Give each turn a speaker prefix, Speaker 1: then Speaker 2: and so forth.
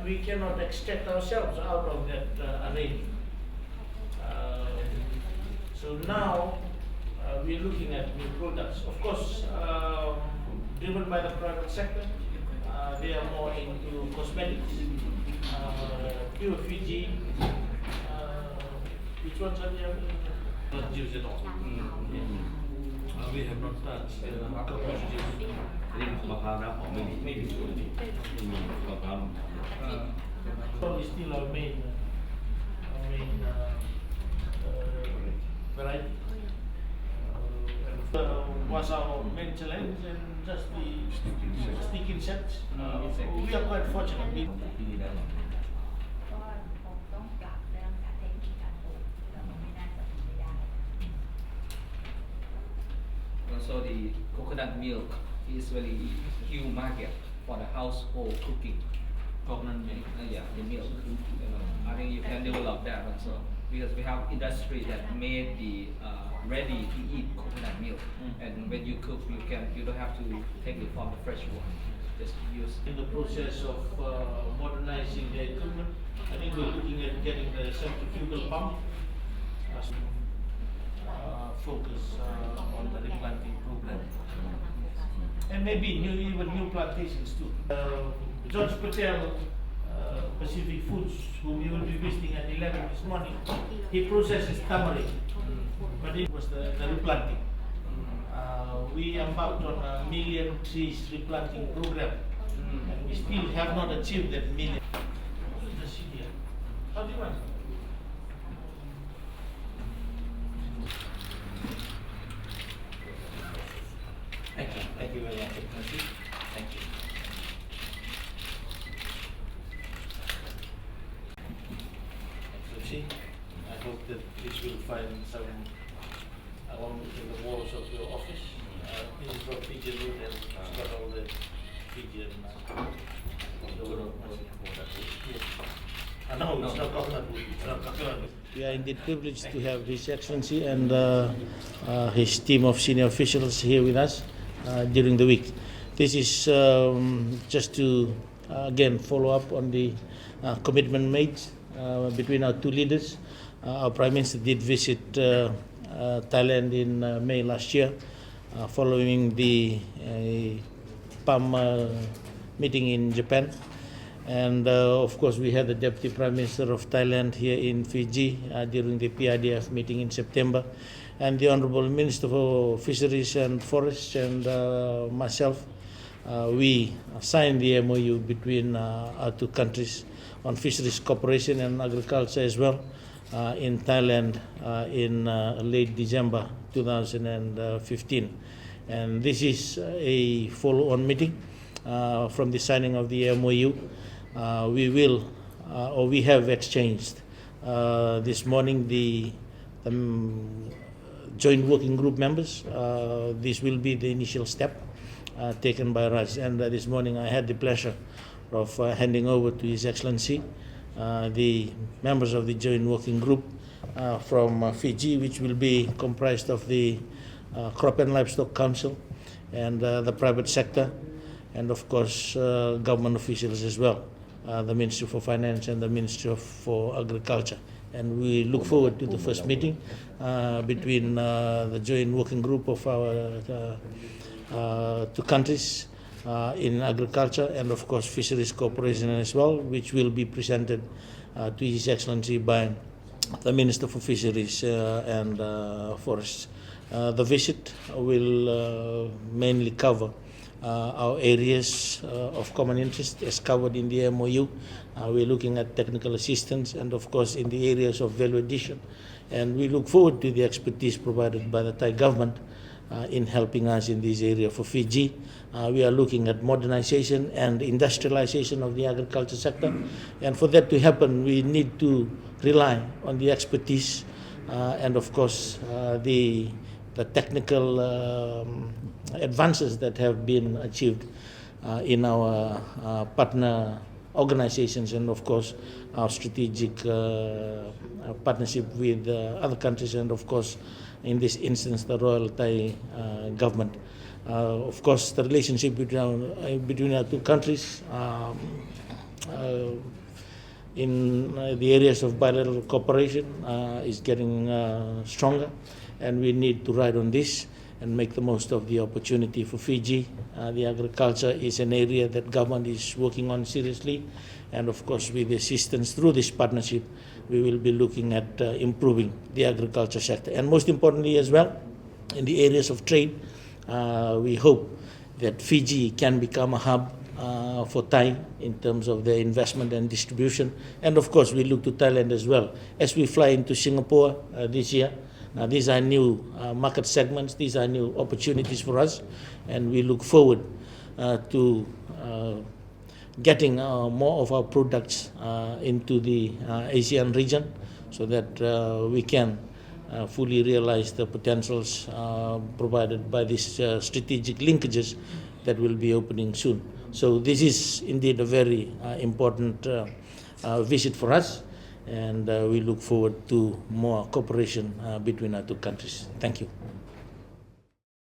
Speaker 1: we cannot extract ourselves out of that arrangement. So now we're looking at new products. Of course, driven by the private sector, they are more into cosmetics, pure Fiji. Which ones are there? Not juice at all. We have not touched coconut juice.
Speaker 2: มะพร้าวน้ำหอมไม่มีส่วนนี้ไม่มีมะพร้าว
Speaker 1: Probably still our main variety. Was our main challenge and just the stick insects. We are quite fortunate.
Speaker 2: ที่นี่ได้หรอ
Speaker 3: เพราะว่าคงต้องปรับเรื่องการเทคนิคการปลูกเราไม่น่าจะเป็นไปได้
Speaker 4: Also, the coconut milk is very huge market for the household cooking.
Speaker 1: Coconut milk.
Speaker 4: Yeah, the milk. I think you can develop that also because we have industry that made the ready to eat coconut milk, and when you cook, you don't have to take it from the fresh one. Just use.
Speaker 1: In the process of modernizing the equipment, I think we're looking at getting the centrifugal pump. Focus on the replanting program, and maybe even new plantations too. George Patel, Pacific Foods, whom you will be visiting at 11 this morning, he processes tamarind, but it was the replanting. We embarked on a 1,000,000 trees replanting program, and we still have not achieved that 1,000,000. Just sit here. How do you want?
Speaker 2: Thank you very much. Thank you.
Speaker 1: Lucy, I hope that this will find some along in the walls of your office. This is from Fijian wood and it's got all the Fijian. No, it's not coconut wood. It's not coconut wood. We are indeed privileged to have His Excellency and his team of senior officials here with us during the week. This is just to again follow up on the commitment made between our two leaders. Our Prime Minister did visit Thailand in May last year following the PAM meeting in Japan. And of course, we had the Deputy Prime Minister of Thailand here in Fiji during the PIDF meeting in September. And the Honorable Minister for Fisheries and Forests and myself, we signed the MOU between our two countries on fisheries cooperation and agriculture as well in Thailand in late December 2015. And this is a follow-on meeting from the signing of the MOU. We have exchanged this morning the joint working group members. This will be the initial step taken by Raj. And this morning I had the pleasure of handing over to His Excellency the members of the joint working group from Fiji, which will be comprised of the Crop and Livestock Council and the private sector, and of course government officials as well, the Ministry for Finance and the Ministry for Agriculture. And we look forward to the first meeting between the joint working group of our two countries in agriculture and of course fisheries cooperation as well, which will be presented to His Excellency by the Minister for Fisheries and Forests. The visit will mainly cover our areas of common interest as covered in the MOU. We're looking at technical assistance and of course in the areas of value addition. And we look forward to the expertise provided by the Thai government in helping us in this area. For Fiji, we are looking at modernization and industrialization of the agriculture sector. And for that to happen, we need to rely on the expertise and of course the technical advances that have been achieved in our partner organizations and of course our strategic partnership with other countries and of course in this instance the Royal Thai government. Of course the relationship between our two countries in the areas of bilateral cooperation is getting stronger, and we need to ride on this and make the most of the opportunity for Fiji. The agriculture is an area that government is working on seriously, and of course with the assistance through this partnership, we will be looking at improving the agriculture sector. And most importantly as well, in the areas of trade, we hope that Fiji can become a hub for Thai in terms of their investment and distribution. And of course we look to Thailand as well. As we fly into Singapore this year, these are new market segments, these are new opportunities for us, and we look forward to getting more of our products into the ASEAN region so that we can fully realize the potentials provided by these strategic linkages that will be opening soon. So this is indeed a very important visit for us, and we look forward to more cooperation between our two countries. Thank you.